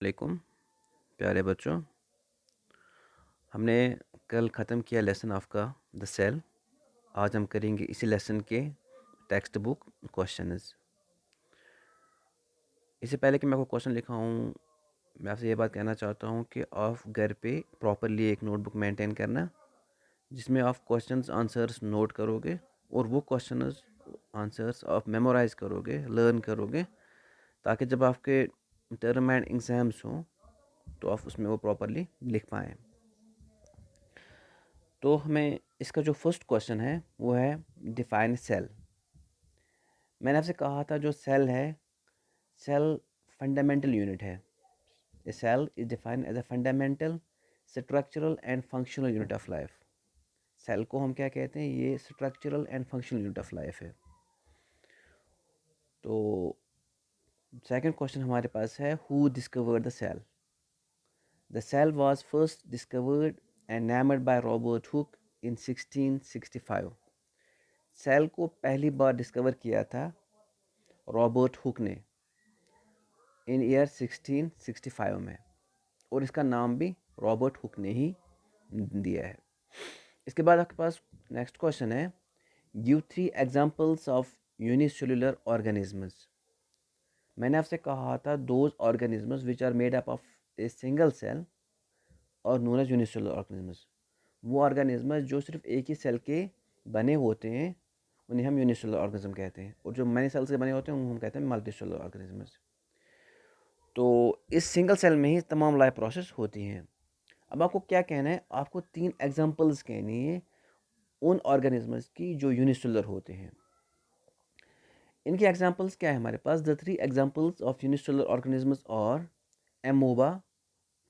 वालेकुम प्यारे बच्चों। हमने कल ख़त्म किया लेसन आपका द सेल। आज हम करेंगे इसी लेसन के टेक्स्ट बुक क्वेश्चंस। इससे पहले कि मैं आपको क्वेश्चन लिखा हूँ, मैं आपसे ये बात कहना चाहता हूँ कि आप घर पे प्रॉपरली एक नोटबुक मेंटेन करना, जिसमें आप क्वेश्चंस आंसर्स नोट करोगे और वो क्वेश्चंस आंसर्स आप मेमोराइज करोगे, लर्न करोगे, ताकि जब आपके टर्म एंड एग्ज़ाम्स हों तो आप उसमें वो प्रॉपरली लिख पाएँ। तो हमें इसका जो फर्स्ट क्वेश्चन है वो है डिफाइन सेल। मैंने आपसे कहा था जो सेल है, सेल फंडामेंटल यूनिट है। A cell is defined as a fundamental structural and functional unit of life. Cell को हम क्या कहते हैं? ये structural and functional unit of life है। तो सेकंड क्वेश्चन हमारे पास है who discovered the cell. The cell was first discovered and named by Robert Hooke in 1665। Cell को पहली बार डिस्कवर किया था रॉबर्ट हुक ने इन ईयर 1665 में, और इसका नाम भी रॉबर्ट हुक ने ही दिया है। इसके बाद आपके पास नेक्स्ट क्वेश्चन है give 3 examples of unicellular organisms. मैंने आपसे कहा था those organisms which are made up of a single cell और नोन एज यूनिसेलुलर ऑर्गेनिजम्स। वो ऑर्गेनिजम्स जो सिर्फ एक ही सेल के बने होते हैं उन्हें हम यूनिसेलुलर ऑर्गेनिज्म कहते हैं, और जो मैनी सेल से बने होते हैं उन्हें हम कहते हैं मल्टीसेलुलर ऑर्गेनिजम्स। तो इस सिंगल सेल में ही तमाम लाइफ प्रोसेस होती हैं। अब आपको क्या कहना है? आपको 3 एग्जांपल्स कहनी है उन ऑर्गेनिजम्स की जो यूनिसेलुलर होते हैं। इनके एग्जांपल्स क्या है हमारे पास? The 3 examples of unicellular organisms are amoeba,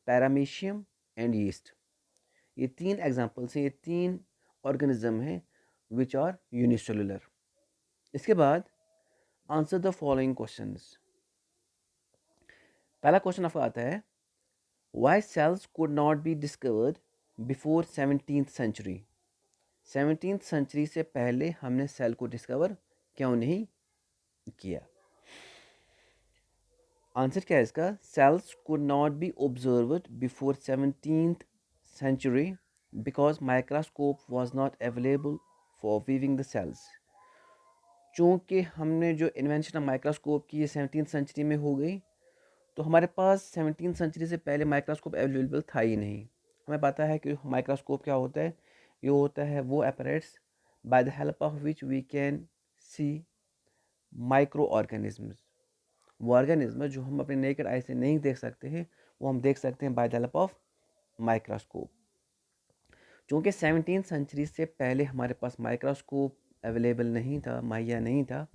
paramecium and yeast. ये 3 एग्जांपल्स हैं, ये 3 ऑर्गेनिज्म हैं विच आर यूनिसेलुलर। इसके बाद आंसर द फॉलोइंग क्वेश्चंस। पहला क्वेश्चन आपका आता है Why cells could not be discovered before 17th century? 17th century से पहले हमने सेल को डिस्कवर क्यों नहीं किया? आंसर क्या है इसका? Cells could not be observed before 17th century because microscope was not available for viewing the cells. चूँकि हमने जो इन्वेंशन ऑफ माइक्रोस्कोप की ये 17th सेंचुरी में हो गई, तो हमारे पास 17th सेंचुरी से पहले माइक्रोस्कोप अवेलेबल था ही नहीं। हमें पता है कि माइक्रोस्कोप क्या होता है। ये होता है वो apparatus by the help of which we can see micro organisms. वो ऑर्गेनिज्म जो हम अपने नेकेड आई से नहीं देख सकते हैं, वो हम देख सकते हैं by the help of microscope. चूँकि 17th सेंचुरी से पहले हमारे पास माइक्रोस्कोप अवेलेबल नहीं था, मुहैया नहीं था,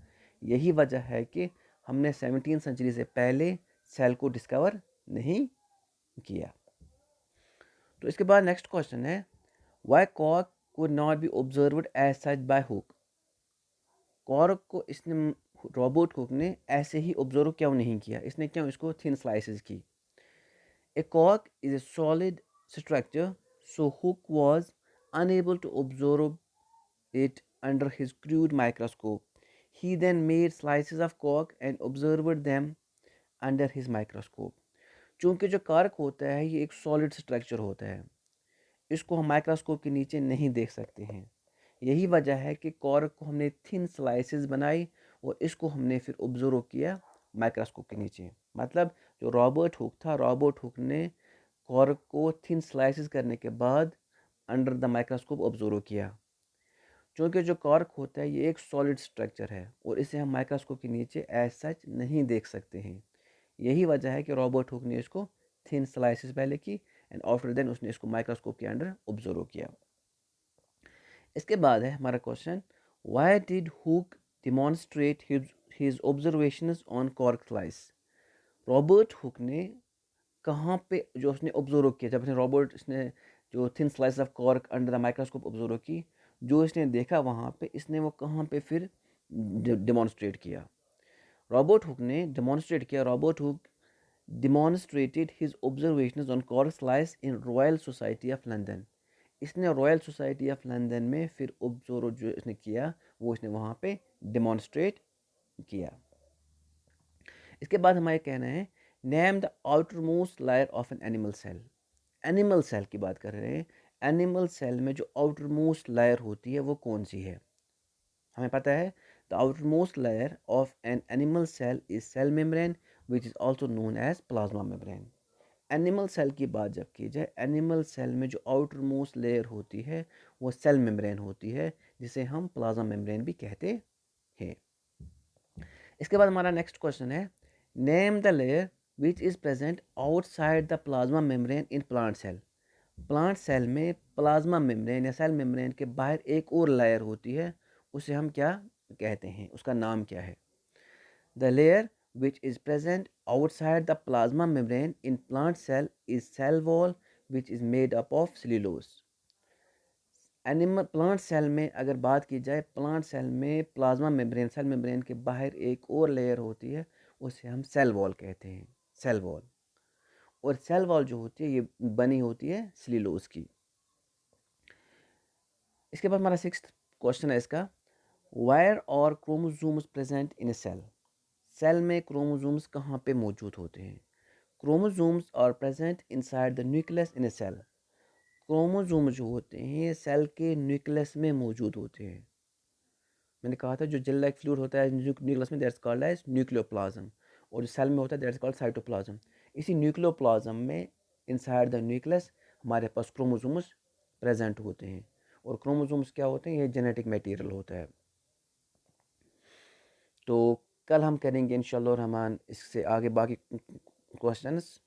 यही वजह है कि हमने 17th सेंचुरी से पहले सेल को डिस्कवर नहीं किया। तो इसके बाद नेक्स्ट क्वेश्चन है why cork could not be observed as such by Hooke. Cork को इसने रॉबर्ट हुक ने ऐसे ही ऑब्जर्व क्यों नहीं किया? इसने क्यों इसको थिन स्लाइसेस की? A cork is a solid structure, so Hooke was unable to observe it under his crude microscope. He then made slices of cork and observed them under his microscope. चूँकि जो cork होता है ये एक solid structure होता है, इसको हम माइक्रोस्कोप के नीचे नहीं देख सकते हैं। यही वजह है कि कॉर्क को हमने थिन स्लाइसेस बनाई और इसको हमने फिर ऑब्जर्व किया माइक्रोस्कोप के नीचे। मतलब जो रॉबर्ट हुक था, रॉबर्ट हुक ने कॉर्क को थिन स्लाइसेस करने के बाद अंडर द माइक्रोस्कोप ऑब्जर्व किया। क्योंकि जो कॉर्क होता है ये एक सॉलिड स्ट्रक्चर है और इसे हम माइक्रोस्कोप के नीचे एज सच नहीं देख सकते हैं। यही वजह है कि रॉबर्ट हुक ने इसको थिन स्लाइसेस पहले की एंड आफ्टर देन उसने इसको माइक्रोस्कोप के अंडर ऑब्जर्व किया। इसके बाद है हमारा question why did hook demonstrate his observations on cork slice. Robert Hooke ने कहाँ पे जो उसने ऑब्जर्व किया, जब इसने जो thin slice of cork under the microscope observe की, जो इसने देखा वहाँ पे इसने वो कहाँ पे फिर डिमॉन्स्ट्रेट किया? रॉबर्ट हुक ने डिमॉन्स्ट्रेट किया। Robert Hooke demonstrated his observations on cork slice in royal society of London. इसने रॉयल सोसाइटी ऑफ लंदन में फिर ऑब्जर्व जो इसने किया वो इसने वहाँ पे डिमॉन्स्ट्रेट किया। इसके बाद हमारे कहना है name the outer most layer of an animal cell. Animal cell की बात कर रहे हैं। एनिमल सेल में जो आउटर मोस्ट लेयर होती है वो कौन सी है? हमें पता है the outer most layer of an animal cell is cell membrane which is also known as plasma membrane. Animal cell की बात जब की जाए, एनिमल सेल में जो आउटर मोस्ट लेयर होती है वो सेल मेम्ब्रेन होती है, जिसे हम प्लाज्मा मेम्ब्रेन भी कहते हैं। इसके बाद हमारा नेक्स्ट क्वेश्चन है, name the layer which is present outside the plasma membrane in plant cell. Plant cell में प्लाज्मा मेम्ब्रेन या सेल मेम्ब्रेन के बाहर एक और लेयर होती है, उसे हम क्या कहते हैं, उसका नाम क्या है? The layer which is present outside the plasma membrane in plant cell is cell wall which is made up of cellulose। Animal plant cell में अगर बात की जाए, प्लांट सेल में प्लाज्मा मेम्ब्रेन सेल मेम्ब्रेन के बाहर एक और लेयर होती है, उसे हम सेल वॉल कहते हैं, सेल वॉल। और सेल वॉल जो होती है ये बनी होती है सेल्यूलोज की। इसके बाद हमारा सिक्स्थ क्वेश्चन है इसका, वायर और chromosomes present in a cell. Cell में क्रोमोसोम्स कहाँ पे मौजूद होते हैं? Chromosomes are present inside the nucleus in a cell. Chromosome जो होते हैं सेल के न्यूक्लियस में मौजूद होते हैं। मैंने कहा था जो जेल लाइक फ्लूइड होता है न्यूक्लियस में, दैट्स कॉल्ड एज न्यूक्लियोप्लाज्म। और जो सेल में होता है दैट्स कॉल्ड साइटोप्लाज्म। इसी न्यूक्लियोप्लाज्म में इनसाइड द न्यूक्लियस हमारे पास क्रोमोसोम्स प्रेजेंट होते हैं। और क्रोमोसोम्स क्या होते हैं? ये जेनेटिक मटेरियल होता है। तो कल हम करेंगे इंशाल्लाह रहमान इससे आगे बाकी क्वेश्चंस।